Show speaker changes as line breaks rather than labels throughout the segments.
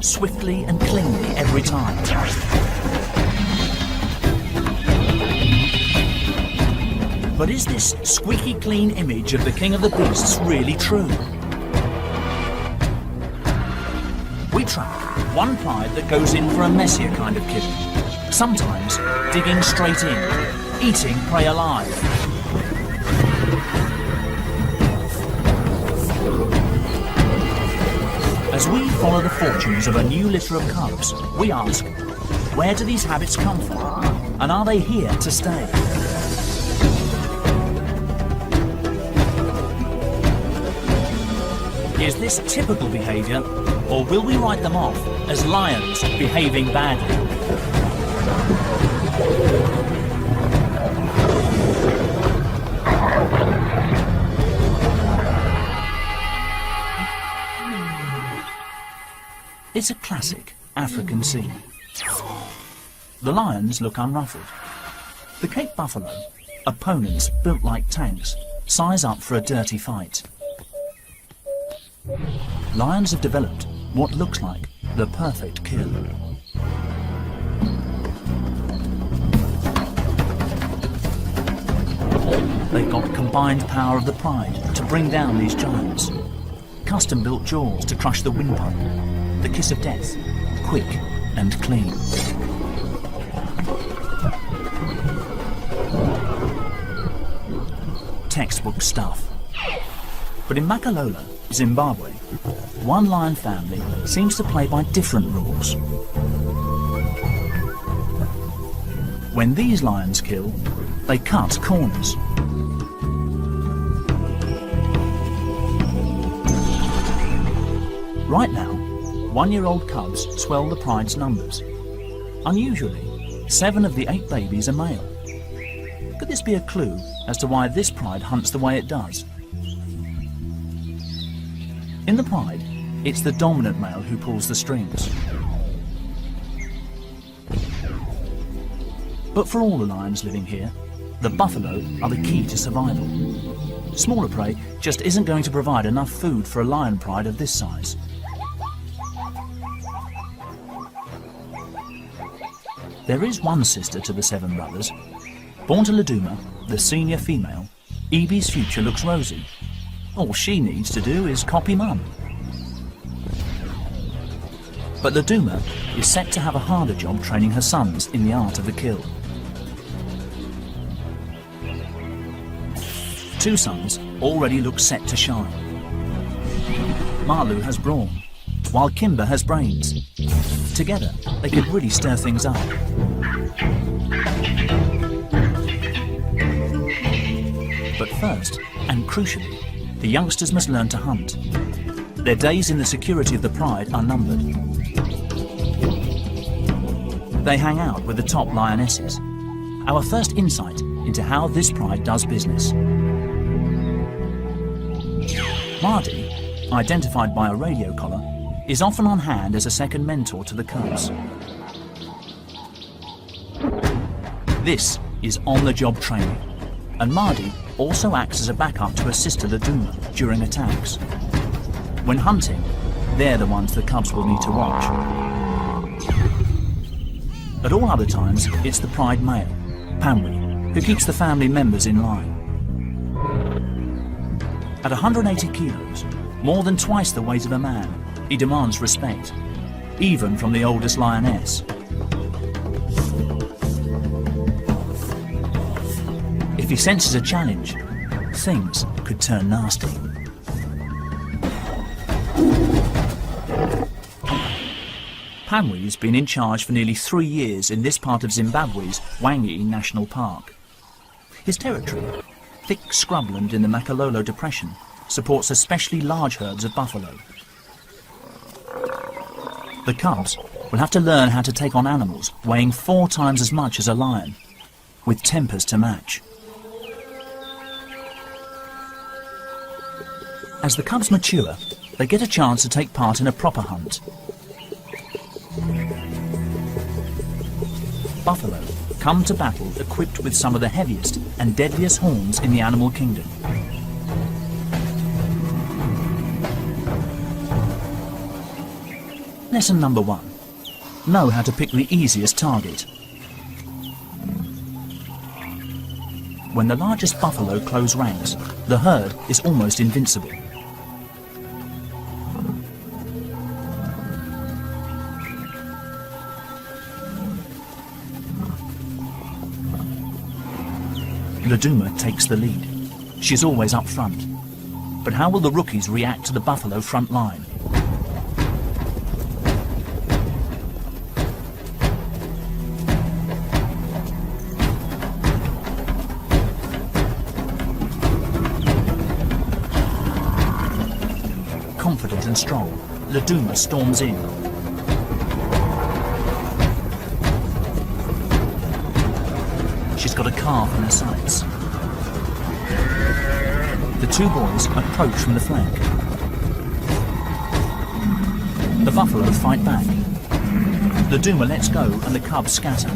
swiftly and cleanly every time. But is this squeaky clean image of the king of the beasts really true? We track one pride that goes in for a messier kind of killing, sometimes digging straight in, eating prey alive. As we follow the fortunes of a new litter of cubs, we ask, where do these habits come from? And are they here to stay? Is this typical behaviour, or will we write them off as lions behaving badly? It's a classic African scene. The lions look unruffled. The Cape buffalo, opponents built like tanks, size up for a dirty fight. Lions have developed what looks like the perfect kill. They've got combined power of the pride to bring down these giants. Custom-built jaws to crush the windpipe. The kiss of death, quick and clean. Textbook stuff. But in Makalola, Zimbabwe, one lion family seems to play by different rules. When these lions kill, they cut corners. Right now, one-year-old cubs swell the pride's numbers. Unusually, 7 of the 8 babies are male. Could this be a clue as to why this pride hunts the way it does? In the pride, it's the dominant male who pulls the strings. But for all the lions living here, the buffalo are the key to survival. Smaller prey just isn't going to provide enough food for a lion pride of this size. There is one sister to the 7 brothers. Born to Laduma, the senior female, Evie's future looks rosy. All she needs to do is copy Mum. But Laduma is set to have a harder job training her sons in the art of the kill. 2 sons already look set to shine. Malu has brawn, while Kimber has brains. Together, they could really stir things up. But first, and crucially, the youngsters must learn to hunt. Their days in the security of the pride are numbered. They hang out with the top lionesses. Our first insight into how this pride does business. Mardi, identified by a radio collar, is often on hand as a second mentor to the cubs. This is on-the-job training, and Mardi also acts as a backup to his sister Laduma during attacks. When hunting, they're the ones the cubs will need to watch. At all other times, it's the pride male, Pamwi, who keeps the family members in line. At 180 kilos, more than twice the weight of a man, he demands respect, even from the oldest lioness. If he senses a challenge, things could turn nasty. Pamwi's been in charge for nearly 3 years in this part of Zimbabwe's Wangi National Park. His territory, thick scrubland in the Makalola Depression, supports especially large herds of buffalo. The cubs will have to learn how to take on animals weighing 4 times as much as a lion, with tempers to match. As the cubs mature, they get a chance to take part in a proper hunt. Buffalo come to battle equipped with some of the heaviest and deadliest horns in the animal kingdom. Lesson number 1. Know how to pick the easiest target. When the largest buffalo close ranks, the herd is almost invincible. Laduma takes the lead. She's always up front. But how will the rookies react to the buffalo front line? Confident and strong, Laduma storms in. She's got a calf in her sights. The two boys approach from the flank. The buffalo fight back. Laduma lets go and the cubs scatter,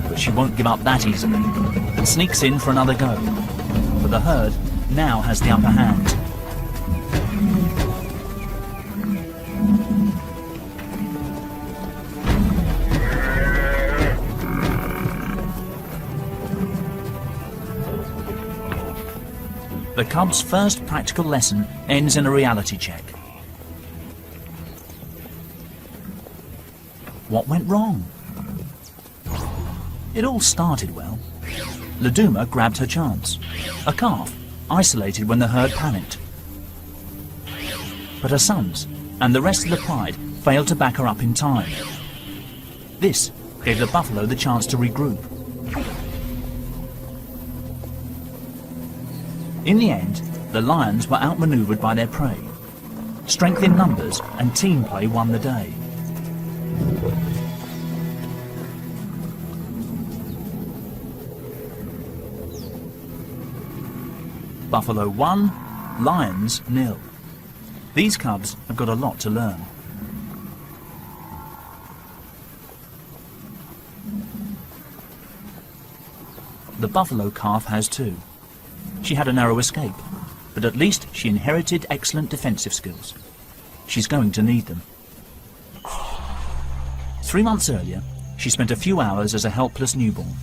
but she won't give up that easily and sneaks in for another go. But the herd now has the upper hand. The cubs' first practical lesson ends in a reality check. What went wrong? It all started well. Laduma grabbed her chance. A calf, isolated when the herd panicked. But her sons and the rest of the pride failed to back her up in time. This gave the buffalo the chance to regroup. In the end, the lions were outmaneuvered by their prey. Strength in numbers and team play won the day. Buffalo 1, lions 0. These cubs have got a lot to learn. The buffalo calf has too. She had a narrow escape, but at least she inherited excellent defensive skills. She's going to need them. 3 months earlier, she spent a few hours as a helpless newborn.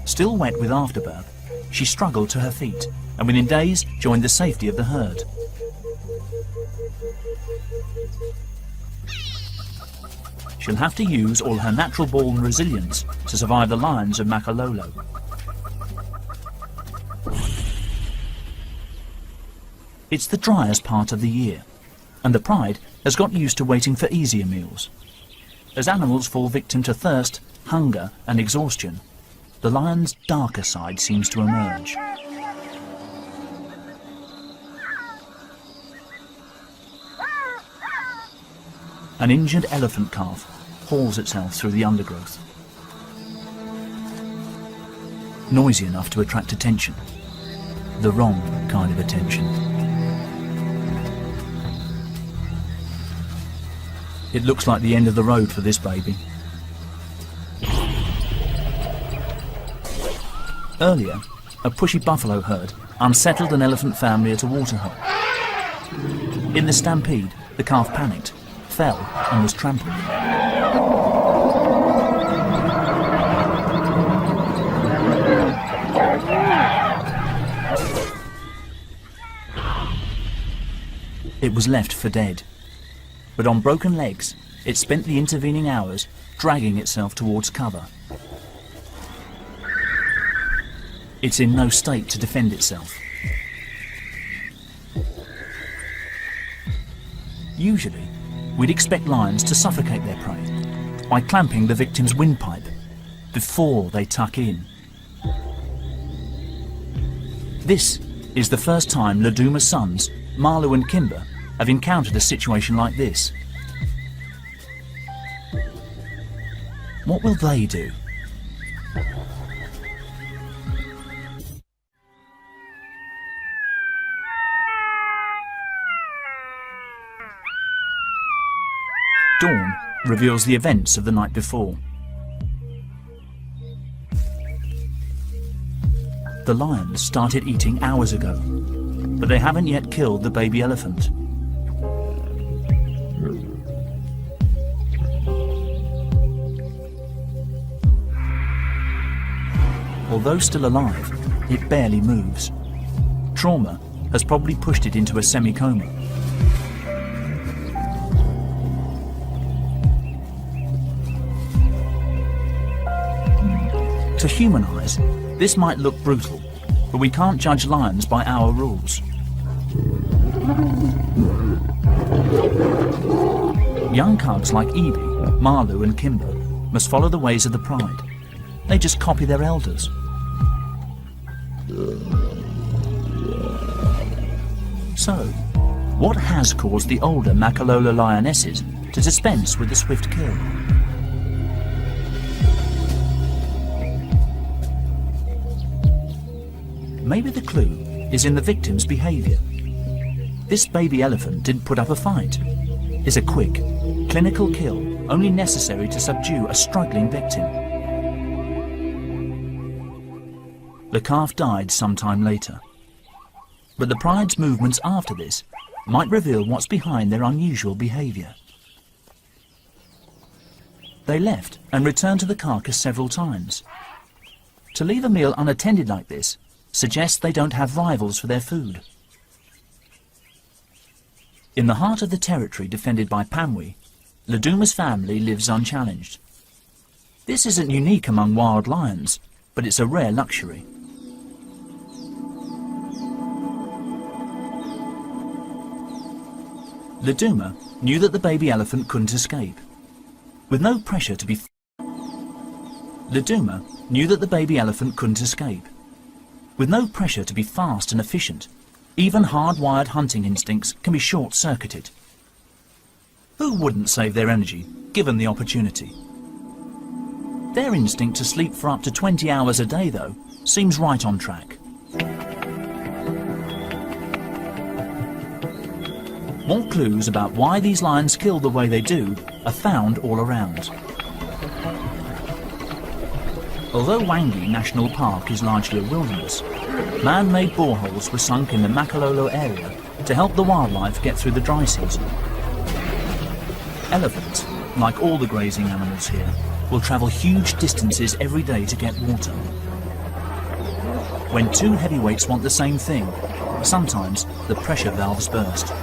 Still wet with afterbirth, she struggled to her feet and within days joined the safety of the herd. She'll have to use all her natural-born resilience to survive the lions of Makalolo. It's the driest part of the year, and the pride has got used to waiting for easier meals. As animals fall victim to thirst, hunger and exhaustion, the lion's darker side seems to emerge. An injured elephant calf hauls itself through the undergrowth. Noisy enough to attract attention. The wrong kind of attention. It looks like the end of the road for this baby. Earlier, a pushy buffalo herd unsettled an elephant family at a waterhole. In the stampede, the calf panicked, fell and was trampled. It was left for dead, but on broken legs, it spent the intervening hours dragging itself towards cover. It's in no state to defend itself. Usually, we'd expect lions to suffocate their prey by clamping the victim's windpipe before they tuck in. This is the first time Laduma's sons, Marlu and Kimber, have encountered a situation like this. What will they do? Dawn reveals the events of the night before. The lions started eating hours ago, but they haven't yet killed the baby elephant. Although still alive, it barely moves. Trauma has probably pushed it into a semi-coma. To human eyes, this might look brutal, but we can't judge lions by our rules. Young cubs like Evie, Marlu and Kimber must follow the ways of the pride. They just copy their elders. So, what has caused the older Makalola lionesses to dispense with the swift kill? Maybe the clue is in the victim's behaviour. This baby elephant didn't put up a fight. It's a quick, clinical kill only necessary to subdue a struggling victim. The calf died sometime later. But the pride's movements after this might reveal what's behind their unusual behaviour. They left and returned to the carcass several times. To leave a meal unattended like this suggests they don't have rivals for their food. In the heart of the territory defended by Pamwi, Laduma's family lives unchallenged. This isn't unique among wild lions, but it's a rare luxury. Laduma knew that the baby elephant couldn't escape. With no pressure to be fast and efficient, even hardwired hunting instincts can be short-circuited. Who wouldn't save their energy, given the opportunity? Their instinct to sleep for up to 20 hours a day, though, seems right on track. More clues about why these lions kill the way they do are found all around. Although Wangi National Park is largely a wilderness, man-made boreholes were sunk in the Makalola area to help the wildlife get through the dry season. Elephants, like all the grazing animals here, will travel huge distances every day to get water. When two heavyweights want the same thing, sometimes the pressure valves burst.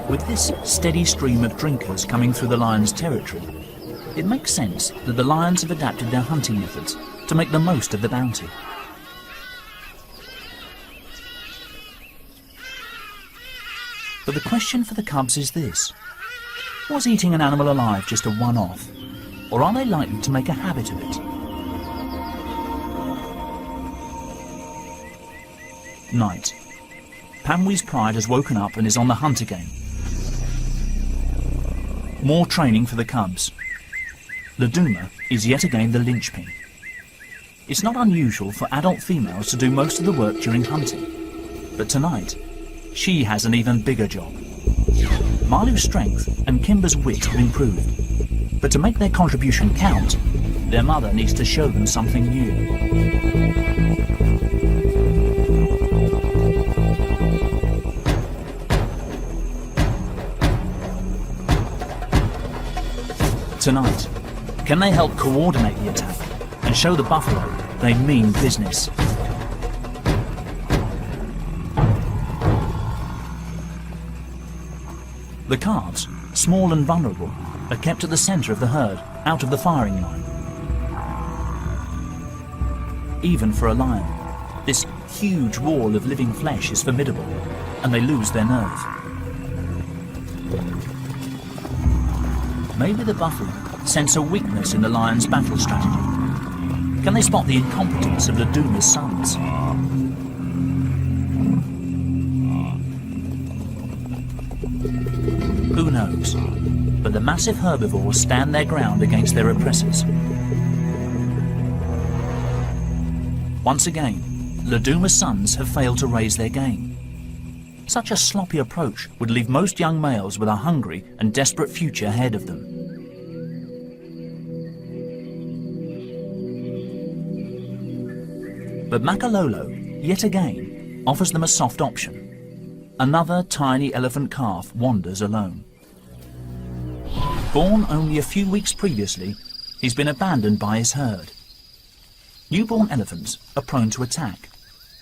With this steady stream of drinkers coming through the lion's territory, it makes sense that the lions have adapted their hunting methods to make the most of the bounty. But the question for the cubs is this: was eating an animal alive just a one-off, or are they likely to make a habit of it? Night. Pamwi's pride has woken up and is on the hunt again. More training for the cubs. Laduma is yet again the linchpin. It's not unusual for adult females to do most of the work during hunting, but tonight, she has an even bigger job. Marlu's strength and Kimber's wit have improved, but to make their contribution count, their mother needs to show them something new. Tonight, can they help coordinate the attack and show the buffalo they mean business? The calves, small and vulnerable, are kept at the centre of the herd, out of the firing line. Even for a lion, this huge wall of living flesh is formidable, and they lose their nerve. Maybe the buffalo sense a weakness in the lion's battle strategy. Can they spot the incompetence of Laduma's sons? Who knows? But the massive herbivores stand their ground against their oppressors. Once again, Laduma's sons have failed to raise their game. Such a sloppy approach would leave most young males with a hungry and desperate future ahead of them. But Makalolo, yet again, offers them a soft option. Another tiny elephant calf wanders alone. Born only a few weeks previously, he's been abandoned by his herd. Newborn elephants are prone to attack,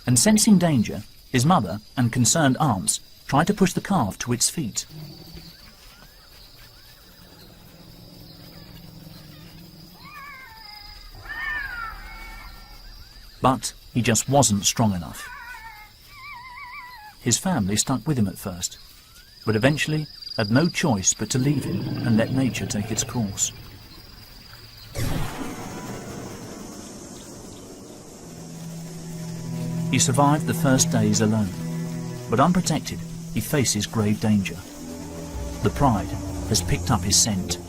and sensing danger, his mother and concerned aunts try to push the calf to its feet. But he just wasn't strong enough. His family stuck with him at first, but eventually had no choice but to leave him and let nature take its course. He survived the first days alone, but unprotected, he faces grave danger. The pride has picked up his scent.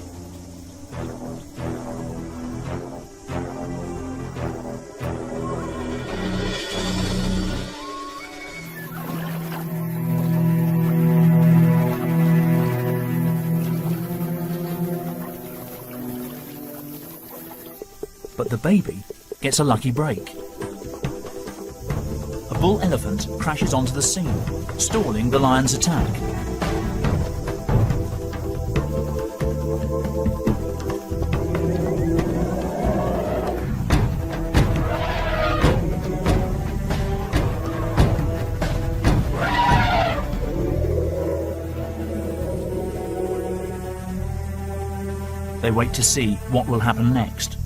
But the baby gets a lucky break. A bull elephant crashes onto the scene, stalling the lion's attack. They wait to see what will happen next.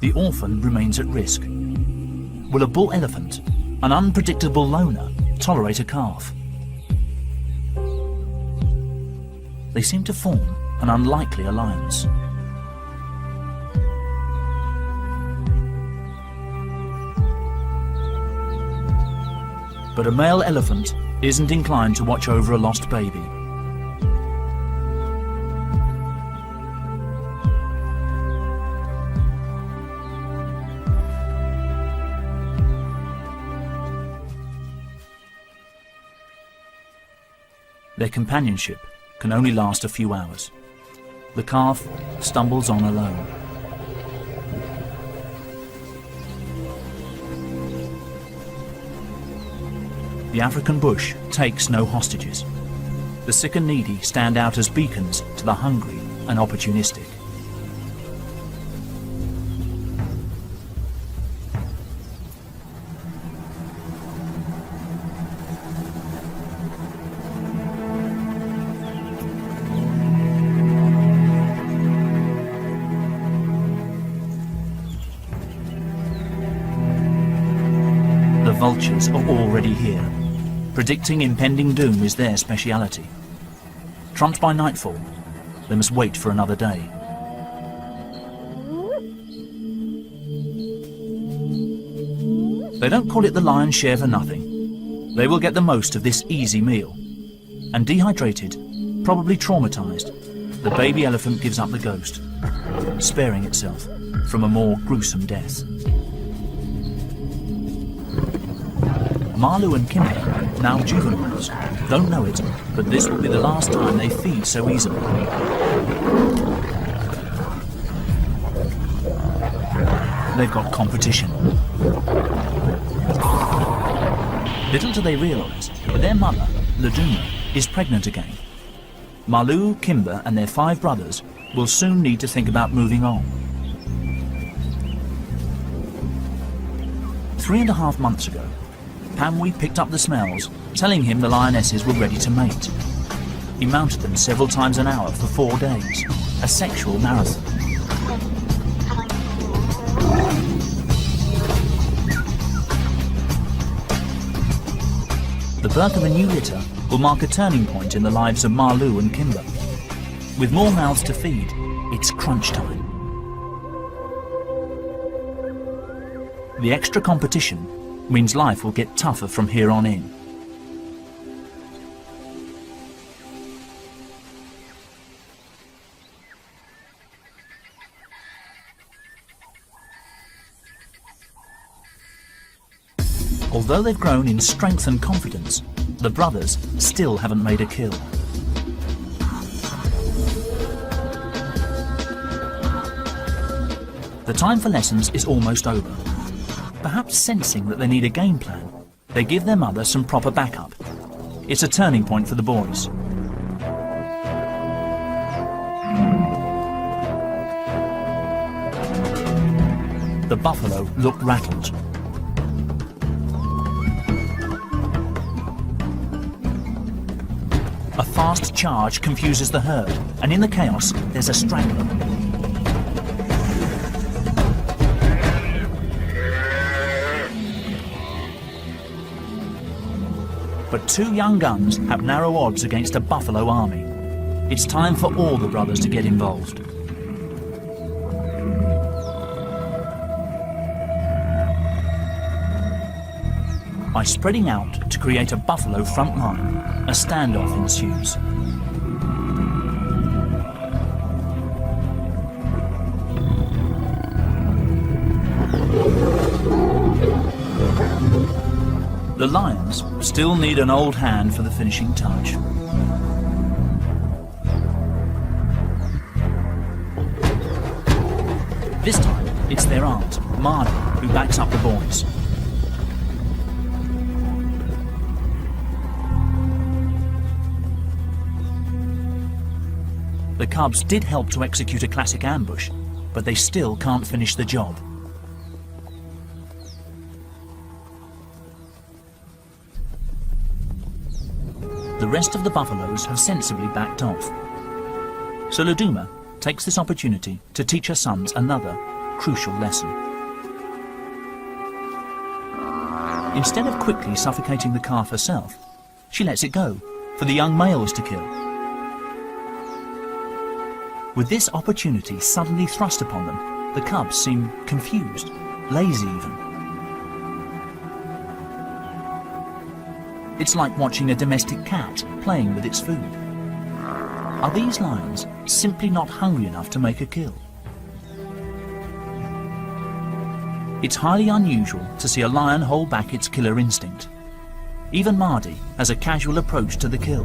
The orphan remains at risk. Will a bull elephant, an unpredictable loner, tolerate a calf? They seem to form an unlikely alliance. But a male elephant isn't inclined to watch over a lost baby. Their companionship can only last a few hours. The calf stumbles on alone. The African bush takes no hostages. The sick and needy stand out as beacons to the hungry and opportunistic. The vultures are already here. Predicting impending doom is their speciality. Trumped by nightfall, they must wait for another day. They don't call it the lion's share for nothing. They will get the most of this easy meal. And dehydrated, probably traumatized, the baby elephant gives up the ghost, sparing itself from a more gruesome death. Marlu and Kimber, now juveniles, don't know it, but this will be the last time they feed so easily. They've got competition. Little do they realise, but their mother, Laduma, is pregnant again. Marlu, Kimber and their 5 brothers will soon need to think about moving on. 3.5 months ago, Pamwi picked up the smells, telling him the lionesses were ready to mate. He mounted them several times an hour for 4 days, a sexual marathon. The birth of a new litter will mark a turning point in the lives of Marlu and Kimber. With more mouths to feed, it's crunch time. The extra competition means life will get tougher from here on in. Although they've grown in strength and confidence, the brothers still haven't made a kill. The time for lessons is almost over. Perhaps sensing that they need a game plan, they give their mother some proper backup. It's a turning point for the boys. The buffalo looked rattled. A fast charge confuses the herd, and in the chaos, there's a strangler. But two young guns have narrow odds against a buffalo army. It's time for all the brothers to get involved. By spreading out to create a buffalo front line, a standoff ensues. The lions still need an old hand for the finishing touch. This time, it's their aunt, Marty, who backs up the boys. The cubs did help to execute a classic ambush, but they still can't finish the job. The rest of the buffaloes have sensibly backed off. So Laduma takes this opportunity to teach her sons another crucial lesson. Instead of quickly suffocating the calf herself, she lets it go for the young males to kill. With this opportunity suddenly thrust upon them, the cubs seem confused, lazy even. It's like watching a domestic cat playing with its food. Are these lions simply not hungry enough to make a kill? It's highly unusual to see a lion hold back its killer instinct. Even Marty has a casual approach to the kill.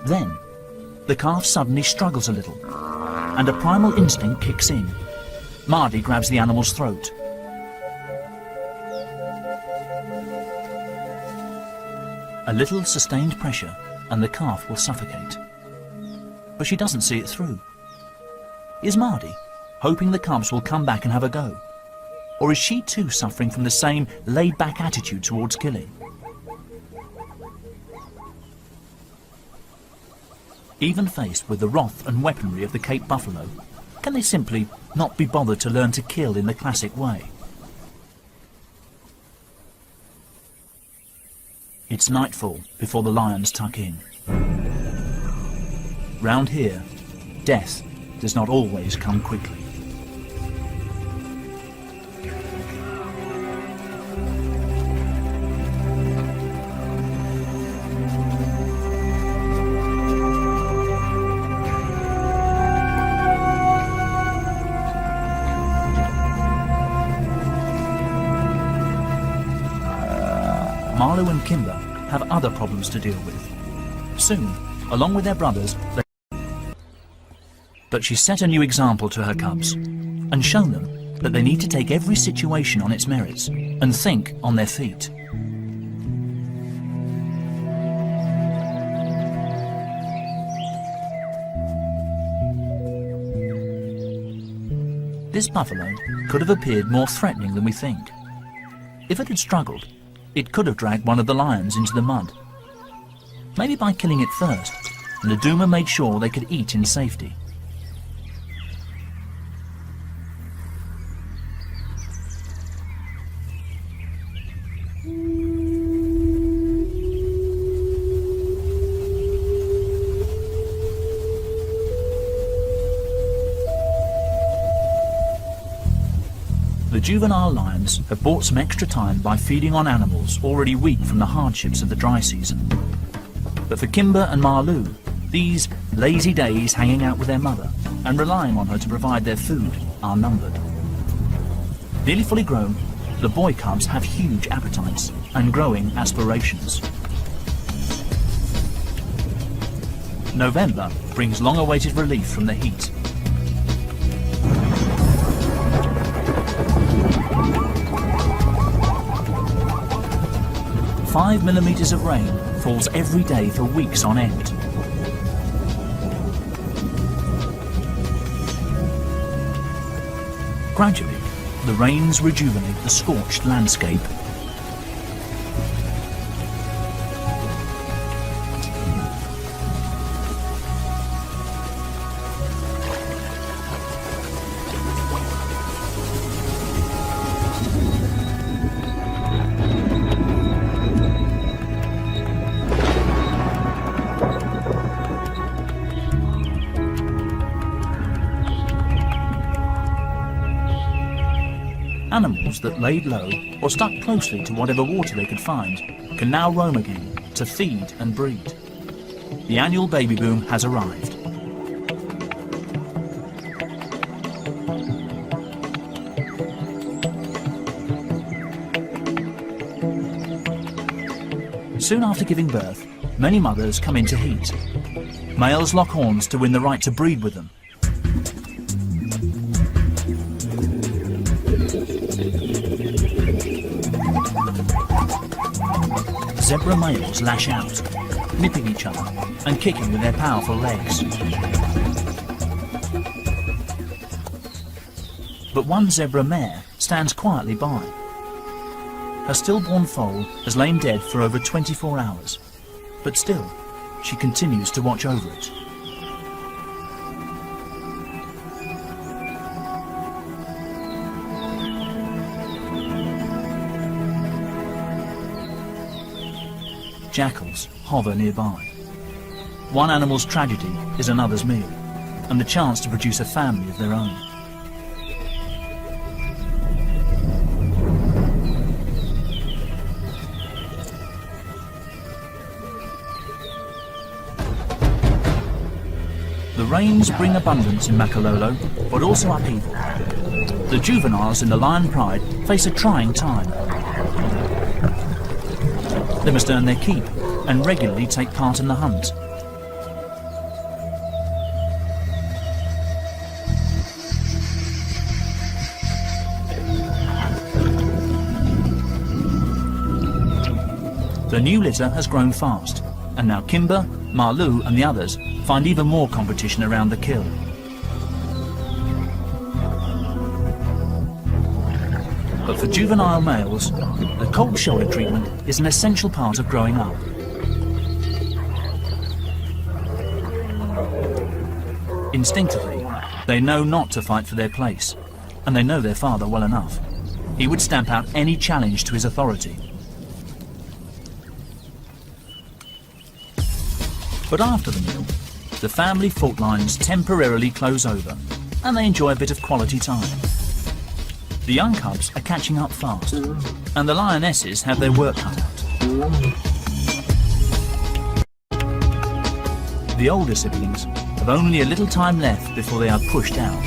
Then, the calf suddenly struggles a little, and a primal instinct kicks in. Marty grabs the animal's throat. A little sustained pressure, and the calf will suffocate. But she doesn't see it through. Is Marty hoping the cubs will come back and have a go? Or is she too suffering from the same laid-back attitude towards killing? Even faced with the wrath and weaponry of the Cape buffalo, can they simply not be bothered to learn to kill in the classic way? It's nightfall before the lions tuck in. Round here, death does not always come quickly. Marlo and Kimber have other problems to deal with. Soon, along with their brothers, but she's set a new example to her cubs and shown them that they need to take every situation on its merits and think on their feet. This buffalo could have appeared more threatening than we think. If it had struggled, it could have dragged one of the lions into the mud. Maybe by killing it first, Laduma made sure they could eat in safety. The juvenile lions have bought some extra time by feeding on animals already weak from the hardships of the dry season. But for Kimber and Marlou, these lazy days hanging out with their mother and relying on her to provide their food are numbered. Nearly fully grown, the boy cubs have huge appetites and growing aspirations. November brings long-awaited relief from the heat. Five millimetres of rain falls every day for weeks on end. Gradually, the rains rejuvenate the scorched landscape. Animals that laid low or stuck closely to whatever water they could find can now roam again to feed and breed. The annual baby boom has arrived. Soon after giving birth, many mothers come into heat. Males lock horns to win the right to breed with them. Zebra males lash out, nipping each other and kicking with their powerful legs. But one zebra mare stands quietly by. Her stillborn foal has lain dead for over 24 hours, but still, she continues to watch over it. Jackals hover nearby. One animal's tragedy is another's meal, and the chance to produce a family of their own. The rains bring abundance in Makalolo, but also upheaval. The juveniles in the lion pride face a trying time. They must earn their keep and regularly take part in the hunt. The new litter has grown fast, and now Kimber, Marlou and the others find even more competition around the kill. But for juvenile males, the cold shoulder treatment is an essential part of growing up. Instinctively, they know not to fight for their place, and they know their father well enough. He would stamp out any challenge to his authority. But after the meal, the family fault lines temporarily close over, and they enjoy a bit of quality time. The young cubs are catching up fast, and the lionesses have their work cut out. The older siblings have only a little time left before they are pushed out.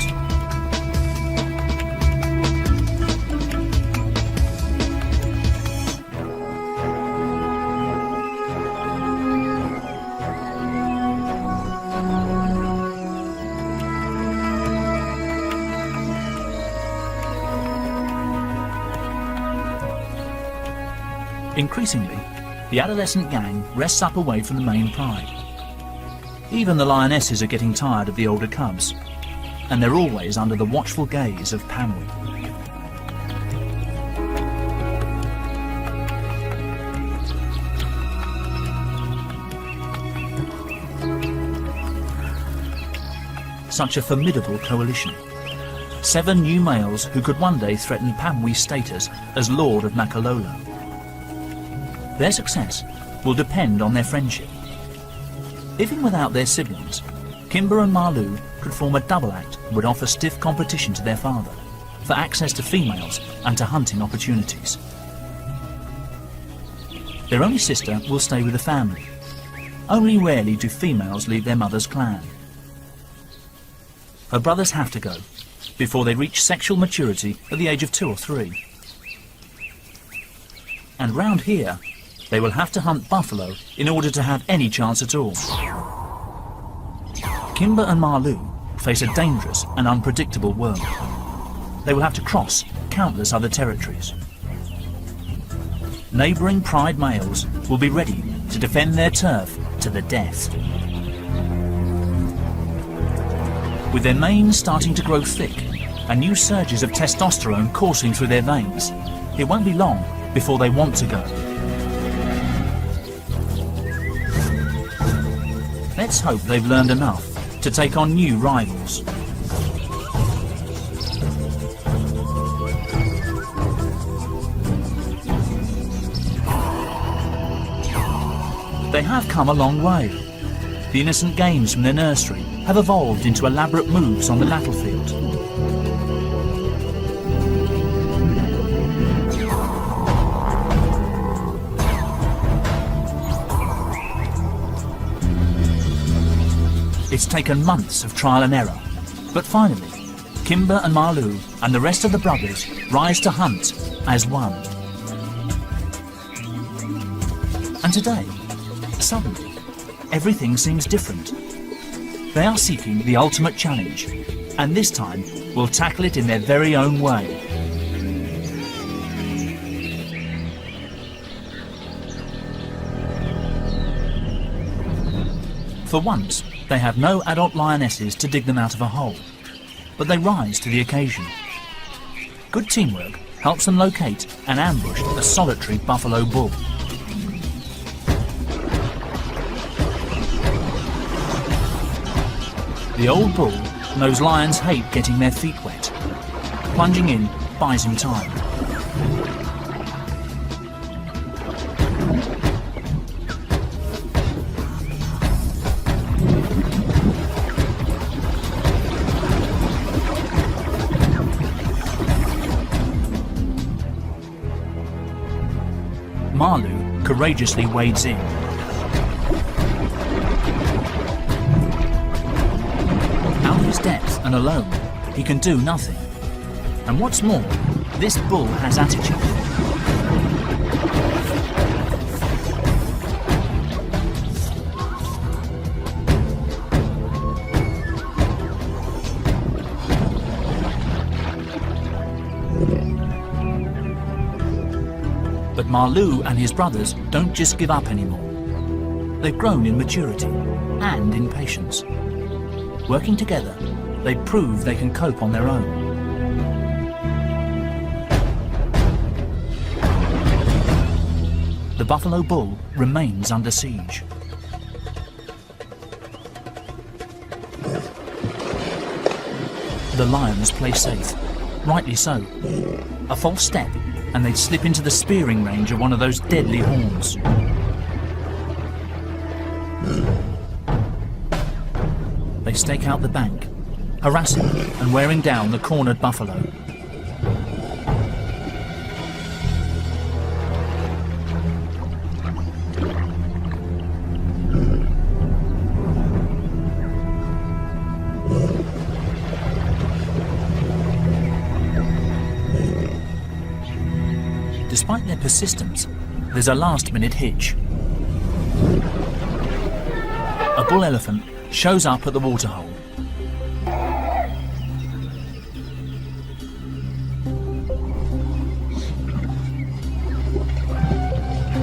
Increasingly, the adolescent gang rests up away from the main pride. Even the lionesses are getting tired of the older cubs, and they're always under the watchful gaze of Pamwi. Such a formidable coalition. 7 new males who could one day threaten Pamwi's status as Lord of Makalolo. Their success will depend on their friendship. Even without their siblings, Kimber and Marlou could form a double act that would offer stiff competition to their father for access to females and to hunting opportunities. Their only sister will stay with the family. Only rarely do females leave their mother's clan. Her brothers have to go before they reach sexual maturity at the age of 2 or 3. And round here, they will have to hunt buffalo in order to have any chance at all. Kimber and Marlou face a dangerous and unpredictable world. They will have to cross countless other territories. Neighbouring pride males will be ready to defend their turf to the death. With their manes starting to grow thick and new surges of testosterone coursing through their veins, it won't be long before they want to go. Let's hope they've learned enough to take on new rivals. They have come a long way. The innocent games from their nursery have evolved into elaborate moves on the battlefield. It's taken months of trial and error, but finally, Kimber and Marlou and the rest of the brothers rise to hunt as one. And today, suddenly, everything seems different. They are seeking the ultimate challenge, and this time will tackle it in their very own way. For once, they have no adult lionesses to dig them out of a hole, but they rise to the occasion. Good teamwork helps them locate and ambush a solitary buffalo bull. The old bull knows lions hate getting their feet wet. Plunging in buys him time. Marlou courageously wades in. Out of his depth and alone, he can do nothing. And what's more, this bull has attitude. But Marlou and his brothers don't just give up anymore. They've grown in maturity and in patience. Working together, they prove they can cope on their own. The buffalo bull remains under siege. The lions play safe, rightly so. A false step and they'd slip into the spearing range of one of those deadly horns. They stake out the bank, harassing and wearing down the cornered buffalo. Despite their persistence, there's a last-minute hitch. A bull elephant shows up at the waterhole.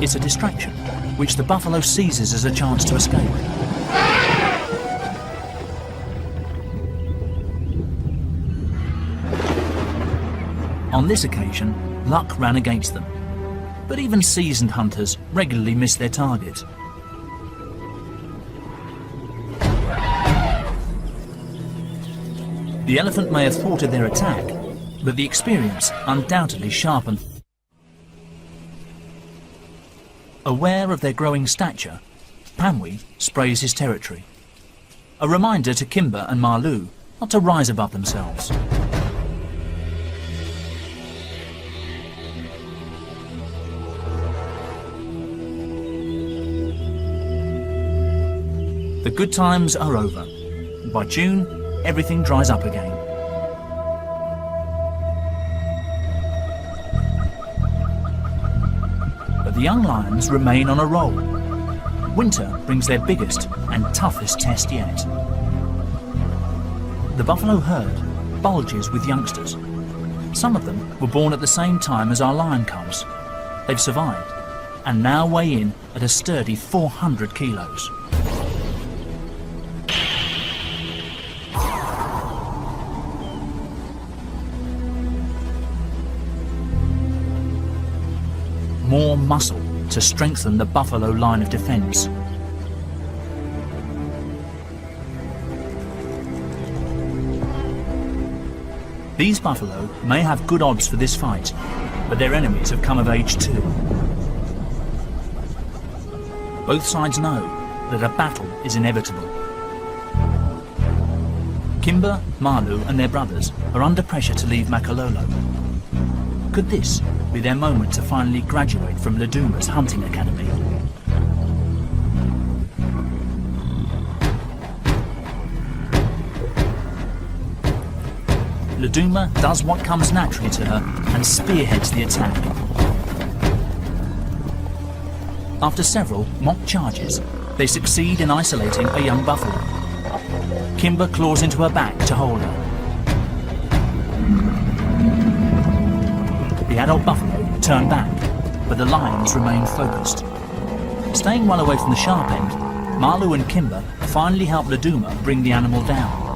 It's a distraction, which the buffalo seizes as a chance to escape. On this occasion, luck ran against them, but even seasoned hunters regularly miss their target. The elephant may have thwarted their attack, but the experience undoubtedly sharpened. Aware of their growing stature, Pamwi sprays his territory. A reminder to Kimber and Marlou not to rise above themselves. The good times are over. By June, everything dries up again. But the young lions remain on a roll. Winter brings their biggest and toughest test yet. the buffalo herd bulges with youngsters. Some of them were born at the same time as our lion cubs. They've survived and now weigh in at a sturdy 400 kilos. More muscle to strengthen the buffalo line of defence. These buffalo may have good odds for this fight, but their enemies have come of age too. Both sides know that a battle is inevitable. Kimber, Malu and their brothers are under pressure to leave Makalolo. Could this be their moment to finally graduate from Laduma's hunting academy? Laduma does what comes naturally to her and spearheads the attack. After several mock charges, they succeed in isolating a young buffalo. Kimber claws into her back to hold her. The adult buffalo turn back, but the lions remain focused. Staying well away from the sharp end, Malu and Kimber finally help Laduma bring the animal down.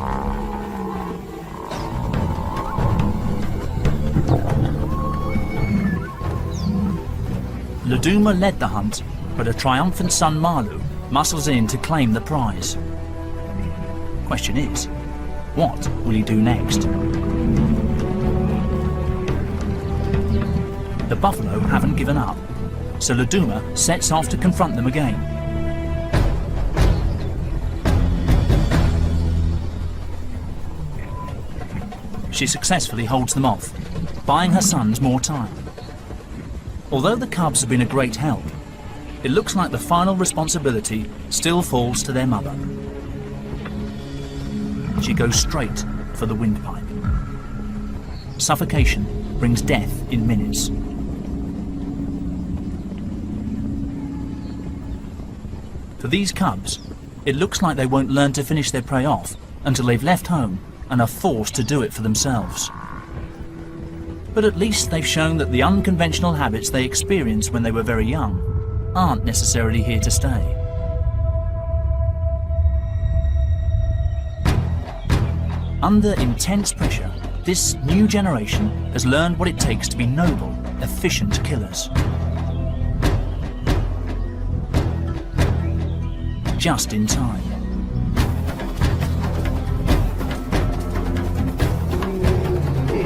Laduma led the hunt, but a triumphant son Malu muscles in to claim the prize. Question is, what will he do next? The buffalo haven't given up, so Laduma sets off to confront them again. She successfully holds them off, buying her sons more time. Although the cubs have been a great help, it looks like the final responsibility still falls to their mother. She goes straight for the windpipe. Suffocation brings death in minutes. For these cubs, it looks like they won't learn to finish their prey off until they've left home and are forced to do it for themselves. But at least they've shown that the unconventional habits they experienced when they were very young aren't necessarily here to stay. Under intense pressure, this new generation has learned what it takes to be noble, efficient killers. Just in time.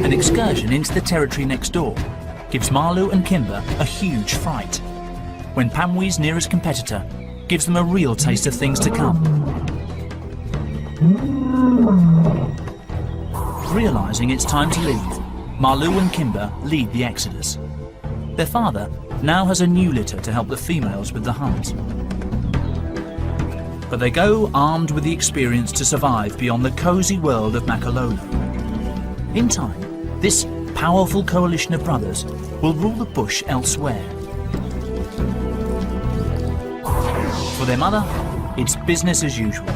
An excursion into the territory next door gives Malu and Kimber a huge fright, when Pamwee's nearest competitor gives them a real taste of things to come. Realising it's time to leave, Malu and Kimber lead the exodus. Their father now has a new litter to help the females with the hunt. But they go armed with the experience to survive beyond the cosy world of Makalolo. In time, this powerful coalition of brothers will rule the bush elsewhere. For their mother, it's business as usual.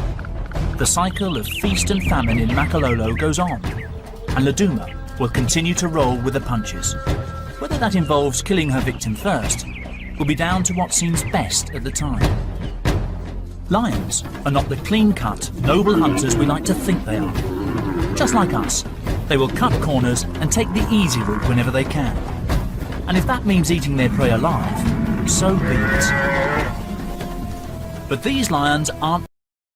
The cycle of feast and famine in Makalolo goes on, and Laduma will continue to roll with the punches. Whether that involves killing her victim first will be down to what seems best at the time. Lions are not the clean-cut, noble hunters we like to think they are. Just like us, they will cut corners and take the easy route whenever they can. And if that means eating their prey alive, so be it. But these lions aren't